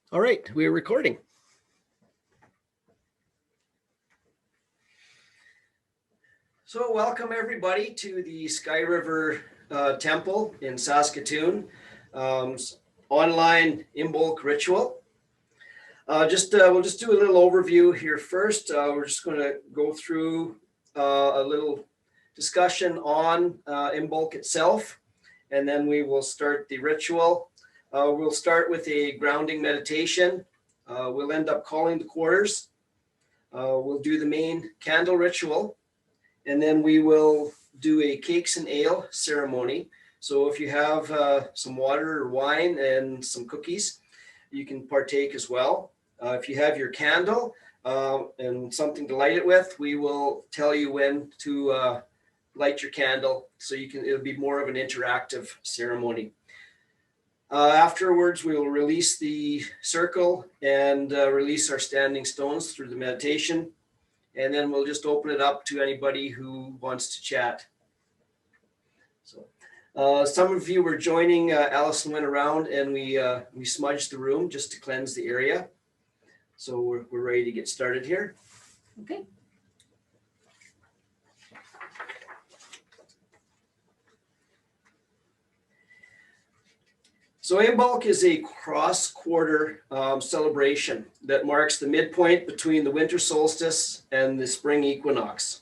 All right, we're recording. So welcome everybody to the Sky River Temple in Saskatoon, online Imbolc ritual. We'll just do a little overview here first. We're just going to go through a little discussion on Imbolc itself, and then we will start the ritual. We'll start with a grounding meditation. We'll end up calling the quarters. We'll do the main candle ritual, and then we will do a cakes and ale ceremony. So if you have some water or wine and some cookies, you can partake as well. If you have your candle and something to light it with, we will tell you when to light your candle, so it'll be more of an interactive ceremony. Afterwards, we will release the circle and release our standing stones through the meditation. And then we'll just open it up to anybody who wants to chat. So some of you were joining. Allison went around and we smudged the room just to cleanse the area. So we're ready to get started here. Okay. So Imbolc is a cross-quarter celebration that marks the midpoint between the winter solstice and the spring equinox.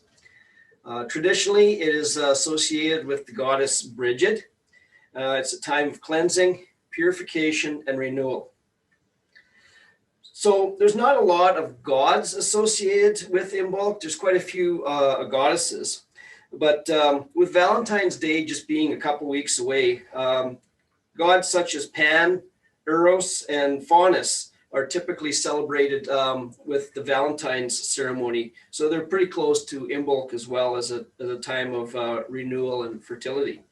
Traditionally, it is associated with the goddess Bridget. It's a time of cleansing, purification, and renewal. So there's not a lot of gods associated with Imbolc. There's quite a few goddesses. But with Valentine's Day just being a couple weeks away, gods such as Pan, Eros, and Faunus are typically celebrated with the Valentine's ceremony. So they're pretty close to Imbolc as well as a time of renewal and fertility.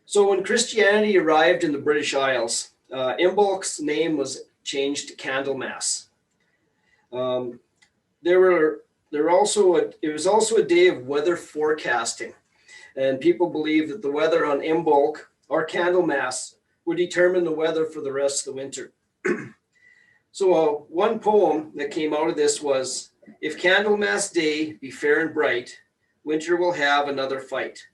So when Christianity arrived in the British Isles, Imbolc's name was changed to Candlemas. It was also a day of weather forecasting, and people believe that the weather on Imbolc or Candlemas would determine the weather for the rest of the winter. So one poem that came out of this was, "If Candlemas Day be fair and bright, winter will have another fight.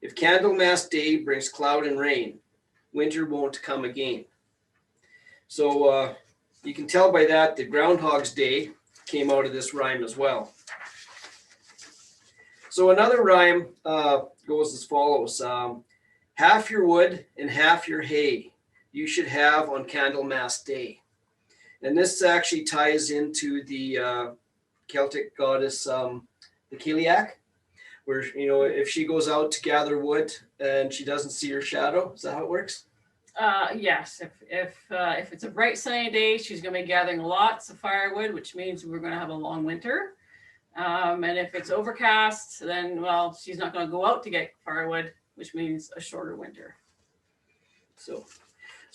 If Candlemas Day brings cloud and rain, winter won't come again." So you can tell by that Groundhog's Day came out of this rhyme as well. So another rhyme goes as follows. Half your wood and half your hay you should have on Candlemas Day. And this actually ties into the Celtic goddess, the Kiliak, where, if she goes out to gather wood and she doesn't see her shadow. Is that how it works? Yes. If it's a bright sunny day, she's going to be gathering lots of firewood, which means we're going to have a long winter. And if it's overcast, then, well, she's not going to go out to get firewood, which means a shorter winter. So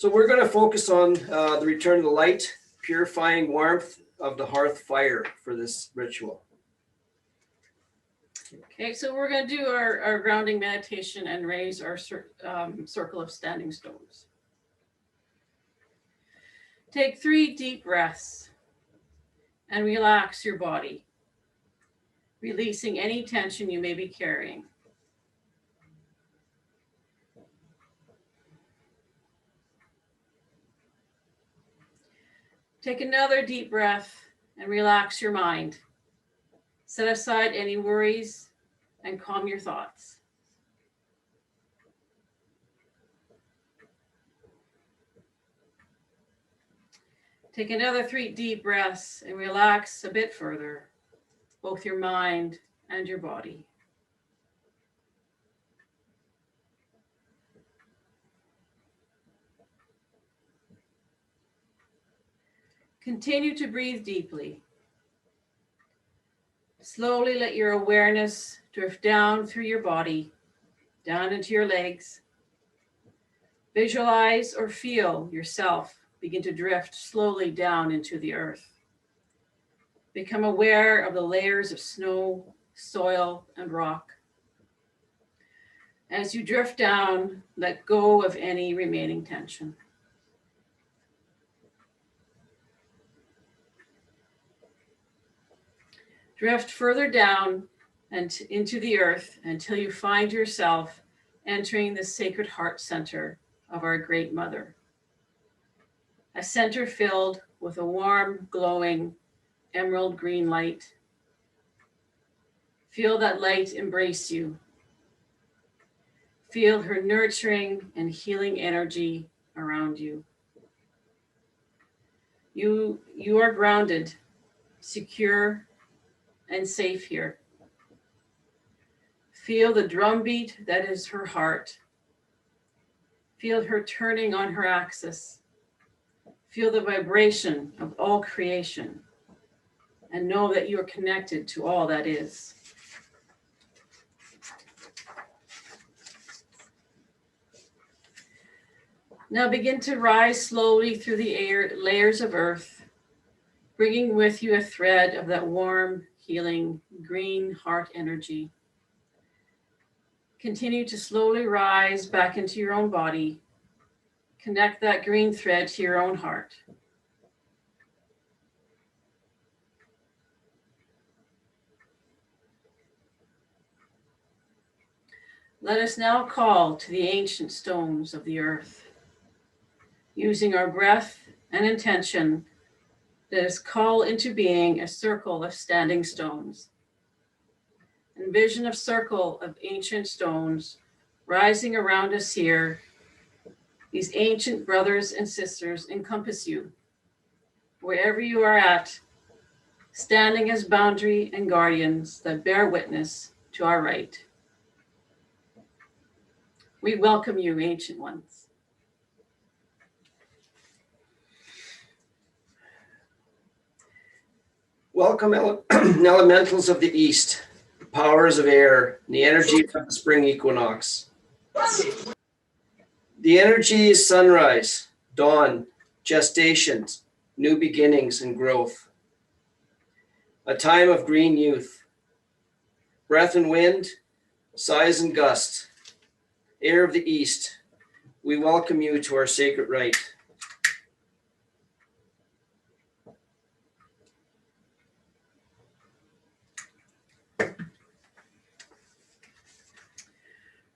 we're going to focus on the return of the light, purifying warmth of the hearth fire for this ritual. Okay, so we're going to do our grounding meditation and raise our circle of standing stones. Take 3 deep breaths and relax your body, releasing any tension you may be carrying. Take another deep breath and relax your mind. Set aside any worries and calm your thoughts. Take another 3 deep breaths and relax a bit further, both your mind and your body. Continue to breathe deeply. Slowly let your awareness drift down through your body, down into your legs. Visualize or feel yourself begin to drift slowly down into the earth. Become aware of the layers of snow, soil, and rock. As you drift down, let go of any remaining tension. Drift further down and into the earth until you find yourself entering the sacred heart center of our Great Mother. A center filled with a warm, glowing, emerald green light. Feel that light embrace you. Feel her nurturing and healing energy around you. You are grounded, secure, and safe here. Feel the drumbeat that is her heart. Feel her turning on her axis. Feel the vibration of all creation, and know that you are connected to all that is. Now begin to rise slowly through the layers of earth, bringing with you a thread of that warm, healing, green heart energy. Continue to slowly rise back into your own body. Connect that green thread to your own heart. Let us now call to the ancient stones of the earth. Using our breath and intention, let us call into being a circle of standing stones. Envision a circle of ancient stones rising around us here. These ancient brothers and sisters encompass you, wherever you are at, standing as boundary and guardians that bear witness to our right. We welcome you, ancient ones. Welcome, elementals of the east, the powers of air, and the energy of the spring equinox. The energy is sunrise, dawn, gestation, new beginnings and growth. A time of green youth. Breath and wind, sighs and gust. Air of the east, we welcome you to our sacred right.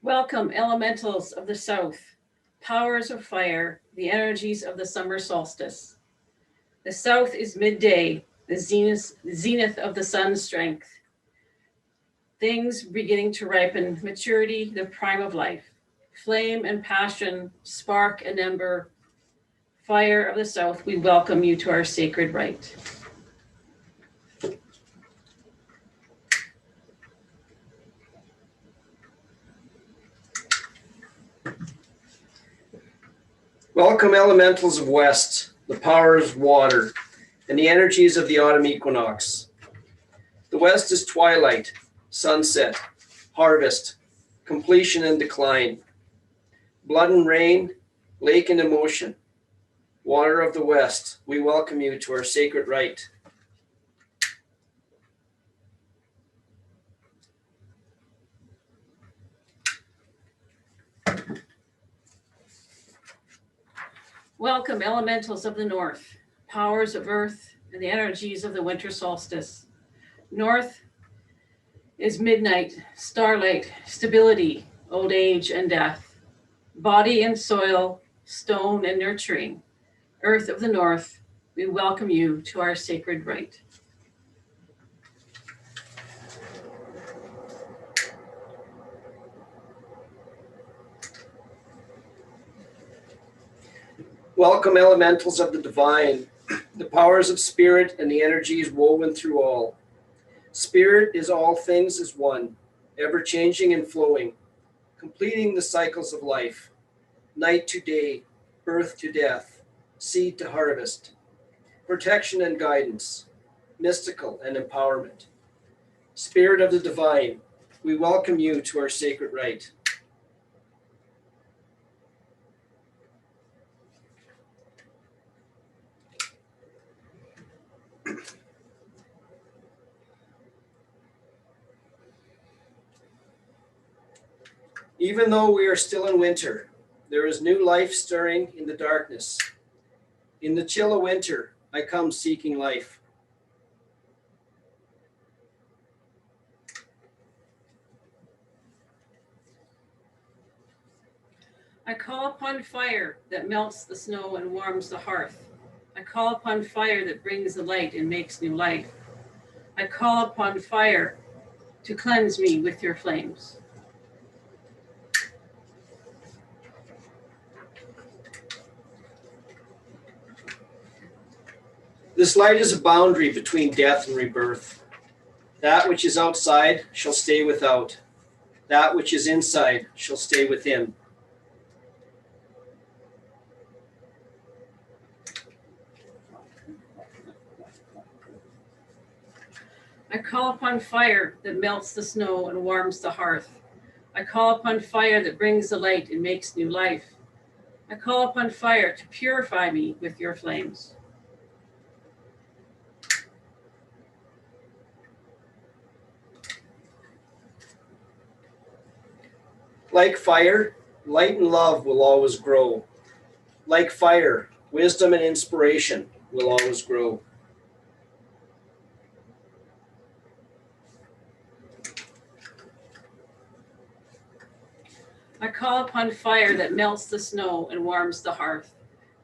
Welcome, elementals of the south, powers of fire, the energies of the summer solstice. The south is midday, the zenith of the sun's strength. Things beginning to ripen, maturity, the prime of life. Flame and passion, spark and ember. Fire of the south, we welcome you to our sacred right. Welcome, elementals of west, the powers of water, and the energies of the autumn equinox. The west is twilight, sunset, harvest, completion and decline. Blood and rain, lake and emotion. Water of the west, we welcome you to our sacred right. Welcome, elementals of the north, powers of earth, and the energies of the winter solstice. North is midnight, starlight, stability, old age and death. Body and soil, stone and nurturing. Earth of the north, we welcome you to our sacred right. Welcome, elementals of the divine, the powers of spirit and the energies woven through all. Spirit is all things as one, ever changing and flowing, completing the cycles of life, night to day, birth to death, seed to harvest, protection and guidance, mystical and empowerment. Spirit of the divine, we welcome you to our sacred right. Even though we are still in winter, there is new life stirring in the darkness. In the chill of winter, I come seeking life. I call upon fire that melts the snow and warms the hearth. I call upon fire that brings the light and makes new life. I call upon fire to cleanse me with your flames. This light is a boundary between death and rebirth. That which is outside shall stay without. That which is inside shall stay within. I call upon fire that melts the snow and warms the hearth. I call upon fire that brings the light and makes new life. I call upon fire to purify me with your flames. Like fire, light and love will always grow. Like fire, wisdom and inspiration will always grow. I call upon fire that melts the snow and warms the hearth.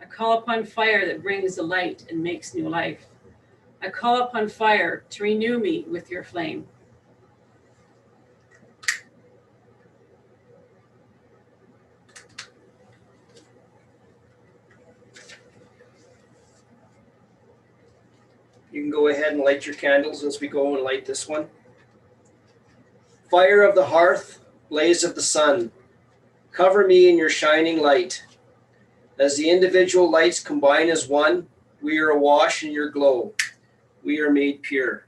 I call upon fire that brings the light and makes new life. I call upon fire to renew me with your flame. You can go ahead and light your candles as we go and light this one. Fire of the hearth, blaze of the sun, cover me in your shining light. As the individual lights combine as one, we are awash in your glow. We are made pure.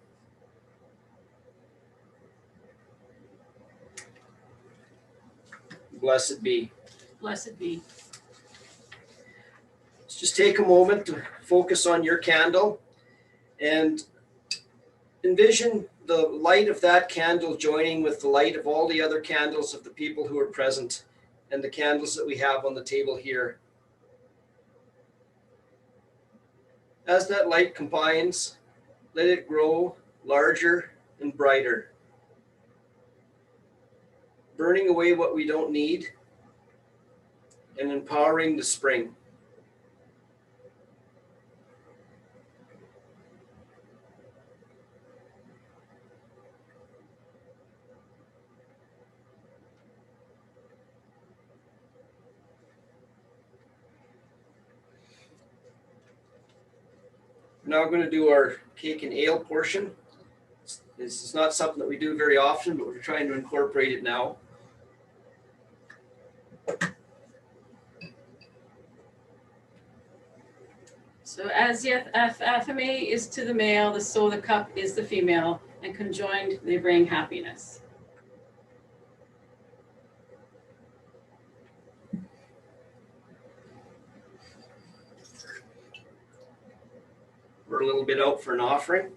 Blessed be. Blessed be. Let's just take a moment to focus on your candle and envision the light of that candle joining with the light of all the other candles of the people who are present and the candles that we have on the table here. As that light combines, let it grow larger and brighter, burning away what we don't need and empowering the spring. We're now going to do our cake and ale portion. This is not something that we do very often, but we're trying to incorporate it now. So as the athame is to the male, so the cup is the female, and conjoined they bring happiness. We're a little bit out for an offering.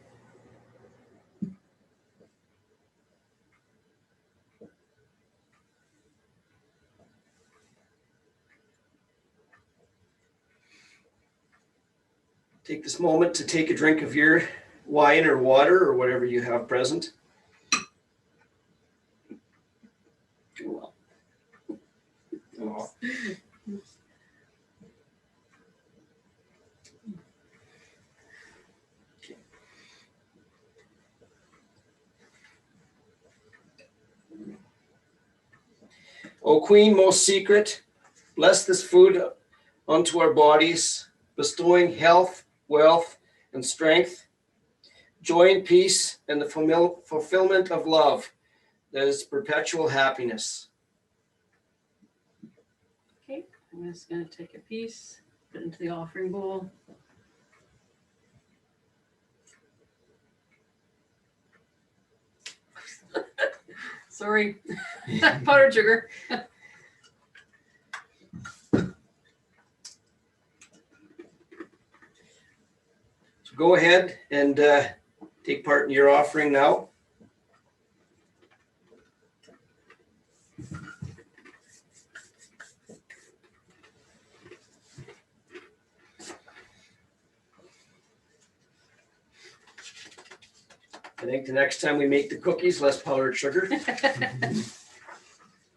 Take this moment to take a drink of your wine or water or whatever you have present. Well. Oh. O Queen most secret, bless this food unto our bodies, bestowing health, wealth, and strength, joy and peace, and the fulfillment of love that is perpetual happiness. Okay, I'm just going to take a piece, put it into the offering bowl. Sorry, powdered sugar. So go ahead and take part in your offering now. I think the next time we make the cookies, less powdered sugar. Hey,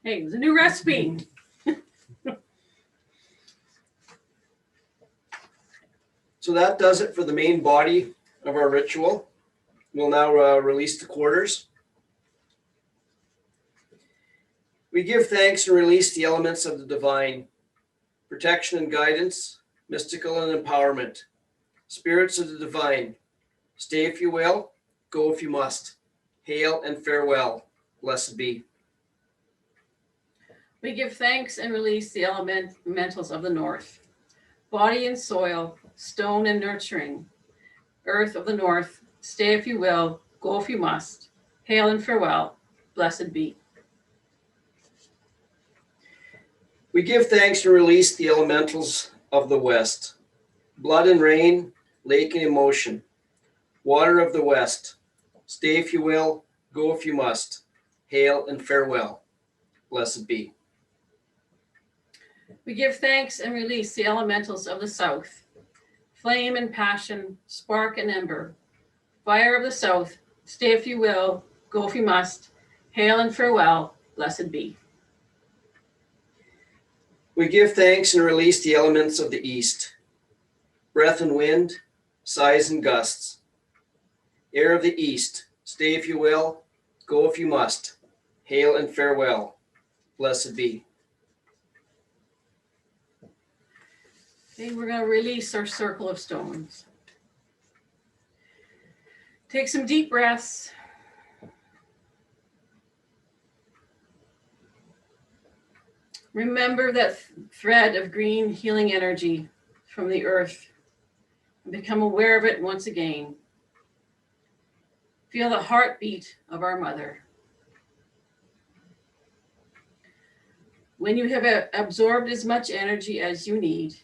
it was a new recipe. So that does it for the main body of our ritual. We'll now release the quarters. We give thanks and release the elements of the divine, protection and guidance, mystical and empowerment, spirits of the divine. Stay if you will, go if you must. Hail and farewell. Blessed be. We give thanks and release the elementals of the north, body and soil, stone and nurturing, earth of the north. Stay if you will, go if you must. Hail and farewell. Blessed be. We give thanks and release the elementals of the west, blood and rain, lake and emotion, water of the west. Stay if you will, go if you must. Hail and farewell. Blessed be. We give thanks and release the elementals of the south, flame and passion, spark and ember, fire of the south. Stay if you will, go if you must. Hail and farewell. Blessed be. We give thanks and release the elements of the east, breath and wind, sighs and gusts, air of the east. Stay if you will, go if you must. Hail and farewell. Blessed be. Okay, we're going to release our circle of stones. Take some deep breaths. Remember that thread of green healing energy from the earth and become aware of it once again. Feel the heartbeat of our mother. When you have absorbed as much energy as you need,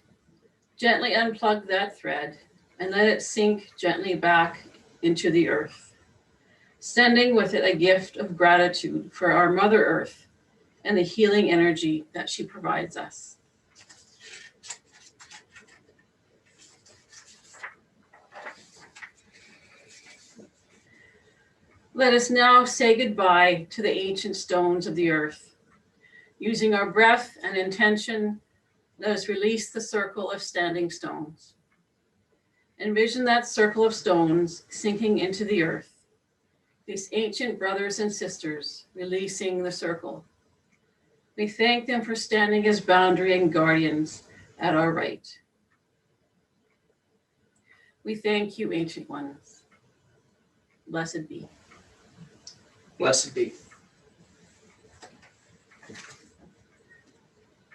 gently unplug that thread and let it sink gently back into the earth, sending with it a gift of gratitude for our Mother Earth and the healing energy that she provides us. Let us now say goodbye to the ancient stones of the earth. Using our breath and intention, let us release the circle of standing stones. Envision that circle of stones sinking into the earth. These ancient brothers and sisters releasing the circle. We thank them for standing as boundary and guardians at our right. We thank you, ancient ones. Blessed be. Blessed be.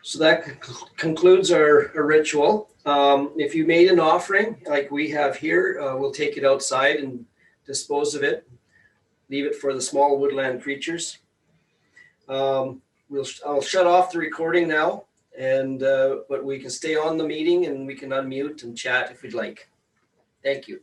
So that concludes our ritual. If you made an offering like we have here, we'll take it outside and dispose of it. Leave it for the small woodland creatures. I'll shut off the recording now, but we can stay on the meeting and we can unmute and chat if we'd like. Thank you.